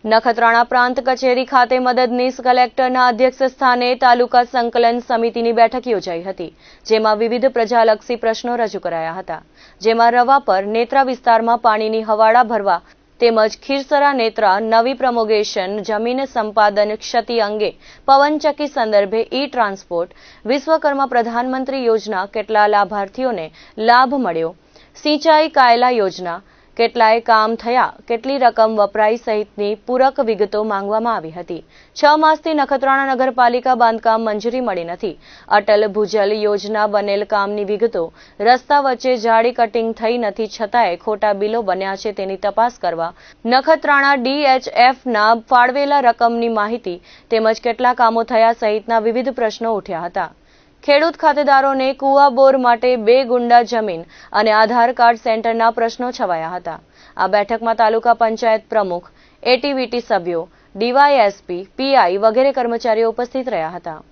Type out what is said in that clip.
નખત્રાણા પ્રાંત કચેરી ખાતે મદદનીશ કલેક્ટરના અધ્યક્ષ સ્થાને તાલુકા સંકલન સમિતિની બેઠક યોજાઈ હતી, જેમાં વિવિધ પ્રજાલક્ષી પ્રશ્નો રજૂ કરાયા હતા, જેમાં રવા પર નેત્રા વિસ્તારમાં પાણીની હવાડા ભરવા તેમજ ખીરસરા નેત્રા નવી પ્રમોગેશન જમીન સંપાદન ક્ષતિ અંગે પવનચક્કી સંદર્ભે ઈ ટ્રાન્સપોર્ટ વિશ્વકર્મા પ્રધાનમંત્રી યોજના કેટલા લાભાર્થીઓને લાભ મળ્યો, સિંચાઈ કાયલા યોજના કેટલાય કામ થયા, કેટલી રકમ વપરાઈ સહિતની પૂરક વિગતો માંગવામાં આવી હતી। 6 માસથી નખત્રાણા નગરપાલિકા બાંધકામ મંજૂરી મળી નથી। અટલ ભૂજલ યોજના બનેલ કામની વિગતો, રસ્તા વચ્ચે ઝાડી કટિંગ થઈ નથી છતાંય ખોટા બિલો બન્યા છે તેની તપાસ કરવા, નખત્રાણા DHFના ફાળવેલા રકમની માહિતી તેમજ કેટલા કામો થયા સહિતના વિવિધ પ્રશ્નો ઉઠ્યા હતા। ખેડૂત ખાતેદારોને કુવા બોર માટે 2 ગુંડા જમીન અને આધાર કાર્ડ સેન્ટરના પ્રશ્નો છવાયા હતા। આ બેઠકમાં તાલુકા પંચાયત પ્રમુખ, એટીવીટી સભ્યો, ડીવાયએસપી, પીઆઈ વગેરે કર્મચારીઓ ઉપસ્થિત રહ્યા હતા।